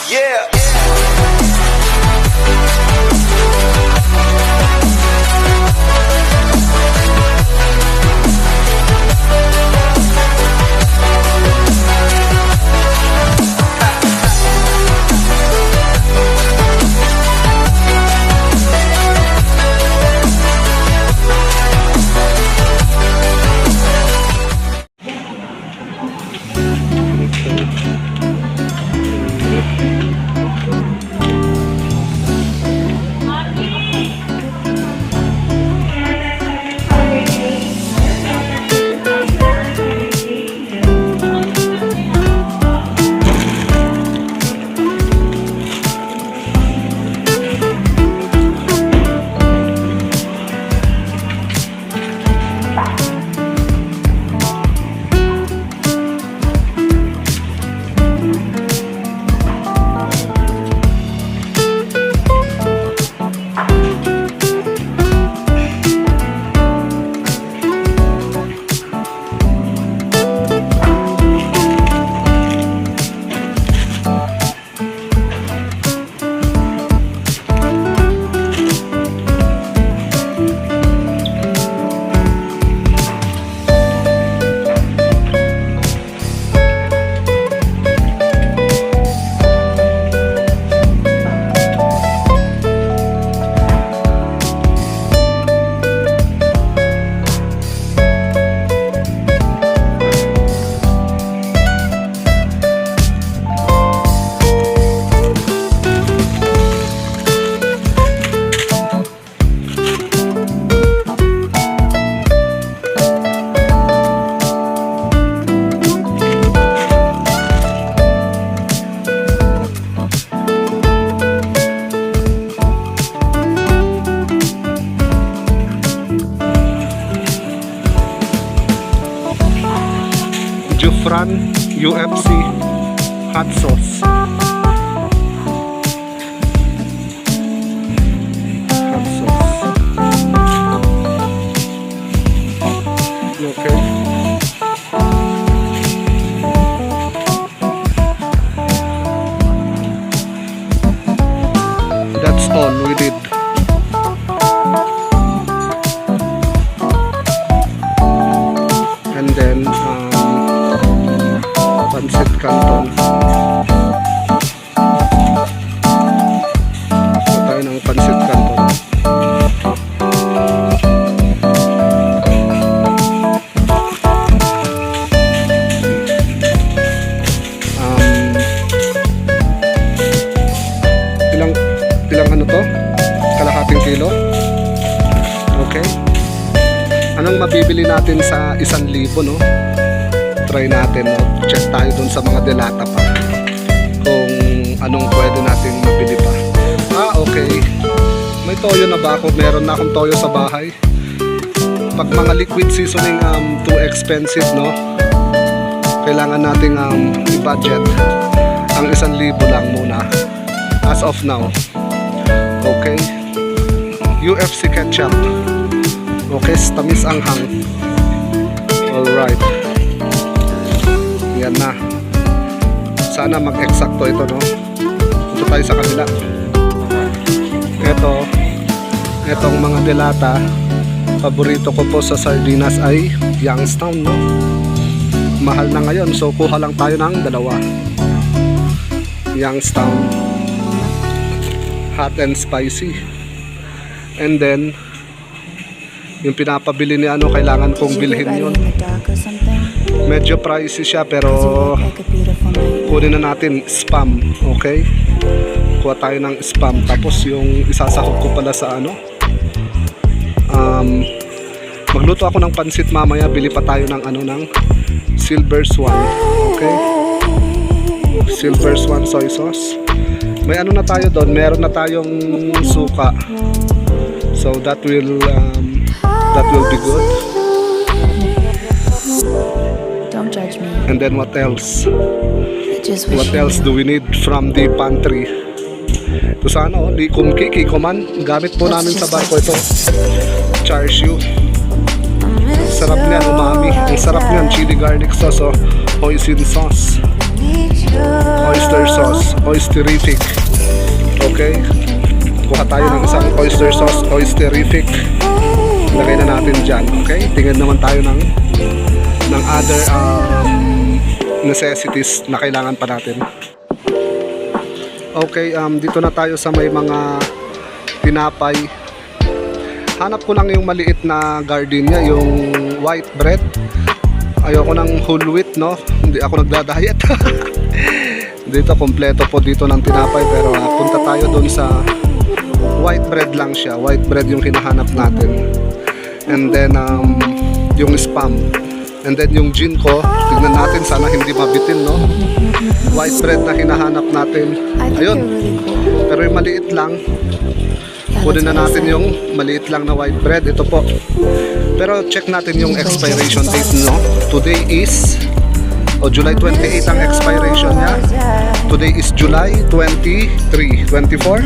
Yeah. Jufran UFC hot sauce. Hot sauce. Okay. That's all we did. And then Pancit Canton. Ito tayo ng Pancit Canton. Ilang ano to? Kalahating kilo? Okay. Anong mabibili natin sa 1,000, no? Try natin, no? Check tayo dun sa mga delata pa kung anong pwede natin mabili pa. Okay. May toyo na ba ako? Meron na akong toyo sa bahay. Pag mga liquid seasoning too expensive, no? Kailangan nating i-budget ang 1,000 lang muna as of now. Okay. UFC ketchup. Okay, tamis anghang. Alright. Yan na. Sana mag-eksakto ito, no? Ito tayo sa kabila. Etong mga delata, paborito ko po sa sardinas ay Youngstown, no? Mahal na ngayon, so kuha lang tayo ng dalawa. Youngstown hot and spicy. And then yung pinapabili ni kailangan kong bilhin yun. Medyo pricey siya pero kunin na natin spam. Okay, kuha tayo ng spam. Tapos yung isasahog ko pala sa magluto ako ng pansit mamaya. Bili pa tayo ng ng Silver Swan. Okay, Silver Swan soy sauce. May na tayo doon, meron na tayong suka. So that will be good. Don't judge me. And then what else? What else do we need from the pantry? Ito sa likom kiki man. Gamit po namin sa barko ito. Char siu. Sarap niyan, umami. Ang sarap niyan, chili garlic sauce o hoisin sauce. oyster sauce, oysterific. Okay, kuha tayo ng isang oyster sauce, oysterific. Lagay na natin dyan. Okay, tingnan naman tayo ng other necessities na kailangan pa natin. Okay, dito na tayo sa may mga tinapay. Hanap ko lang yung maliit na gardenia, yung white bread. Ayoko ng whole wheat, no? Hindi ako nagda-diet. Dito kompleto po dito ng tinapay, pero punta tayo doon sa white bread lang siya. White bread yung hinahanap natin. And then yung spam. And then yung gin ko, tignan natin, sana hindi mabitin, no? White bread na hinahanap natin. I think Ayun. you're really cool. Pero yung maliit lang, Yeah, kunin na that's natin what I yung maliit lang na white bread. Ito po. Pero check natin yung expiration date, no? Today is July 28 ang expiration niya. Today is July 23, 24.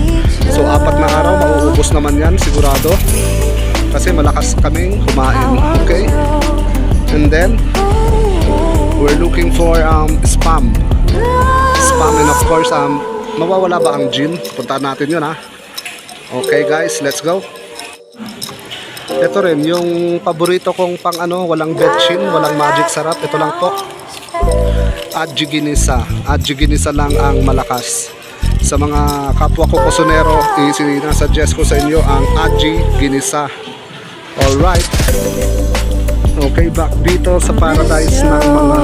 So 4 na araw, mauubos naman yan sigurado. Kasi malakas kaming kumain. Okay? And then we're looking for spam. Spam, and of course mawawala ba ang gin? Puntahan natin yun, ha. Okay guys, let's go. Ito rin yung paborito kong pang walang betchin, walang magic sarap. Ito lang po, Adji Ginisa. Adji Ginisa lang ang malakas. Sa mga kapwa ko kusunero, sinasuggest ko sa inyo ang Adji Ginisa. Alright. Okay, back dito sa paradise ng mga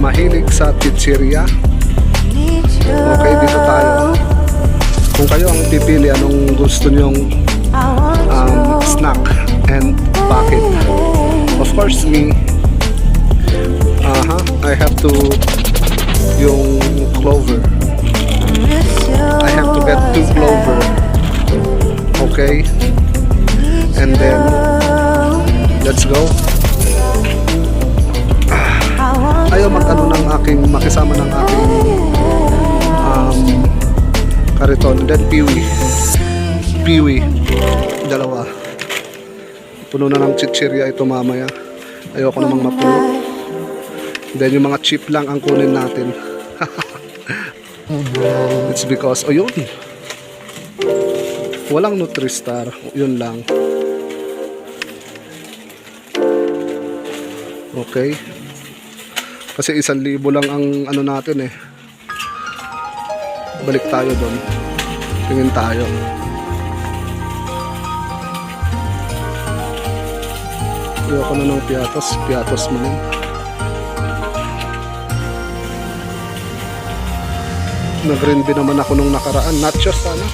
mahilig sa chichirya. Okay, dito tayo. Kung kayo ang pipili, anong gusto nyong snack and bakit? Of course, me, I have to yung clover. I have to get 2 clover. Okay, and then let's go. Ayaw makisama ng aking kariton. Then piwi, dalawa. Puno na ng chichirya ito mamaya. Ayoko namang mapuno. Then yung mga chip lang ang kunin natin. It's because yun, walang Nutristar, yun lang. Okay, kasi 1,000 lang ang natin eh. Balik tayo doon, tingin tayo. Ayoko na ng piatos mo rin. Nag-green bean naman ako nung nakaraan. Nachos sana.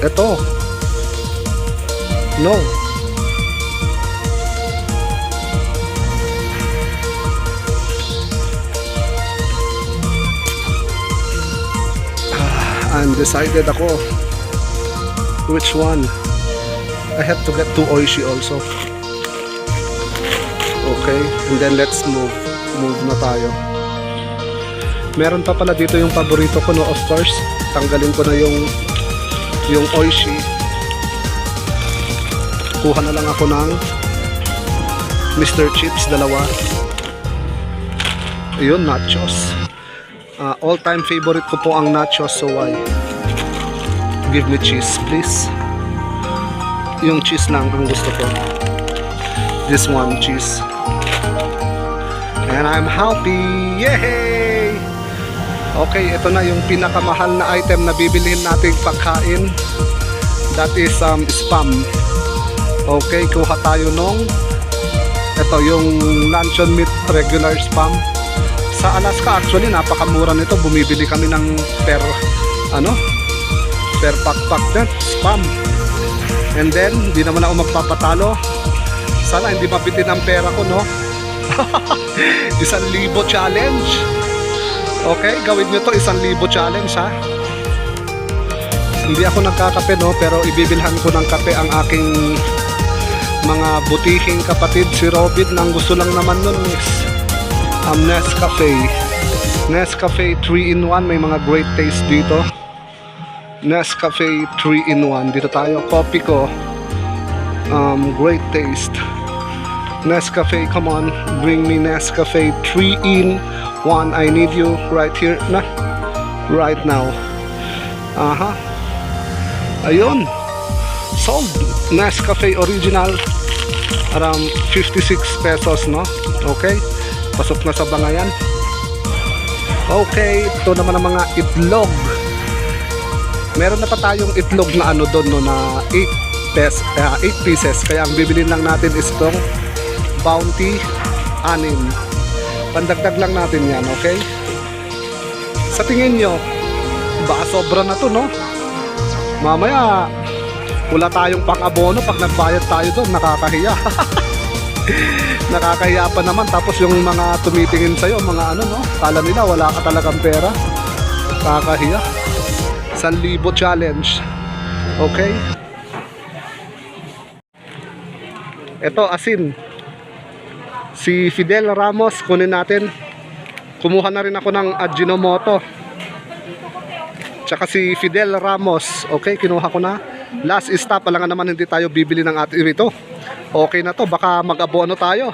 Eto. No. Undecided ako. Which one? I have to get 2 oishi also. Okay, and then let's move na tayo. Meron pa pala dito yung paborito ko, no? Of course, tanggalin ko na yung oishi. Kuha na lang ako ng Mr. Chips, dalawa. Ayun, nachos. All-time favorite ko po ang nachos, so why? Give me cheese, please. Yung cheese lang ang gusto ko. This one, cheese. And I'm happy! Yay! Okay, ito na yung pinakamahal na item na bibilihin nating pagkain. That is spam. Okay, kuha tayo nung ito yung luncheon meat regular spam. Sa Alaska actually napakamura nito. Bumibili kami ng per pack na spam. And then, hindi naman ako magpapatalo. Sana hindi mabitin ang pera ko, no? 1,000 challenge. Okay, gawin nyo to, 1,000 challenge, ha? Hindi ako nagkakape, no? Pero ibibilhan ko ng kape ang aking mga butihing kapatid. Si Robin, ang gusto lang naman nun is Nescafe. Nescafe 3-in-1. May mga great taste dito. Nescafe 3-in-1. Dito tayo. Coffee ko, great taste. Nescafe, come on, bring me Nescafe 3 in 1. I need you right here na, right now. Aha. Ayun. Sold. Nescafe original. Around 56 pesos, no? Okay. Pasok na sa bangayan. Okay, ito naman ang mga itlog. Meron na pa tayong itlog na ano doon, no, na 8 pieces. Kaya ang bibilin lang natin is itong Bounty 6. Pandagdag lang natin yan, okay? Sa tingin nyo, baka sobra na to, no? Mamaya, wala tayong pang-abono pag nagbayad tayo doon, nakakahiya. Nakakahiya pa naman, tapos yung mga tumitingin sa'yo, mga ano, no? Kala nila wala ka talagang pera. Nakakahiya. 1,000 challenge. Okay? Ito, asin. Si Fidel Ramos, kunin natin. Kumuha na rin ako ng Ajinomoto. Tsaka si Fidel Ramos. Okay, kinuha ko na. Last stop, pala nga naman hindi tayo bibili ng atin ito. Okay na to, baka mag-abono tayo.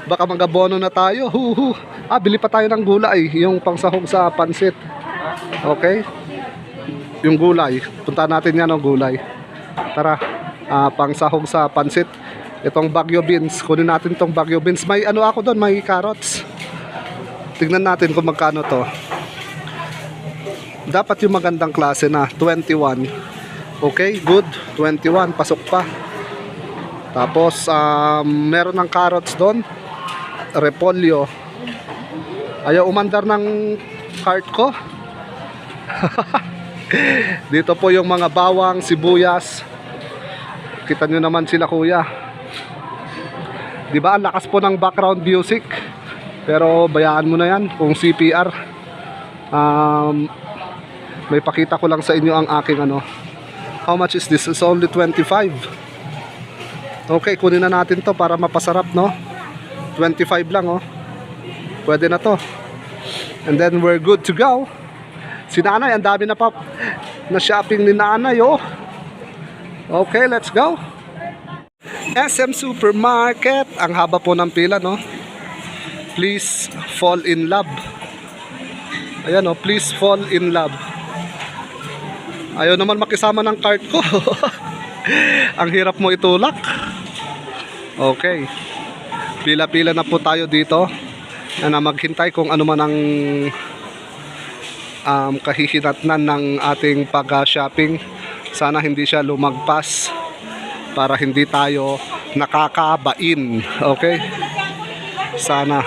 Baka mag-abono na tayo. Bili pa tayo ng gulay. Yung pangsahog sa pansit. Okay? Yung gulay. Punta natin yan ang gulay. Tara, pangsahog sa pansit. Itong Baguio beans. Kunin natin itong Baguio beans. May ano ako doon, may carrots. Tignan natin kung magkano to. Dapat yung magandang klase na 21. Okay, good. 21, pasok pa. Tapos meron ng carrots doon. Repolyo. Ayaw umandar ng cart ko. Dito po yung mga bawang, sibuyas. Kita nyo naman sila, kuya. Diba, ang lakas po ng background music. Pero bayaan mo na yan kung CPR. May pakita ko lang sa inyo ang aking ano. How much is this? It's only 25. Okay, kunin na natin to para mapasarap, no? 25 lang, oh. Pwede na to. And then we're good to go. Si nanay, ang dami na pa na shopping ni nanay, oh. Okay, let's go. SM Supermarket. Ang haba po ng pila, no? Please fall in love. Ayan, oh, please fall in love. Ayaw naman makisama ng cart ko. Ang hirap mo itulak. Okay. Pila-pila na po tayo dito. Na maghintay kung ano man ang kahihinatnan ng ating pag-shopping. Sana hindi siya lumagpas para hindi tayo nakakabain. Okay? Sana.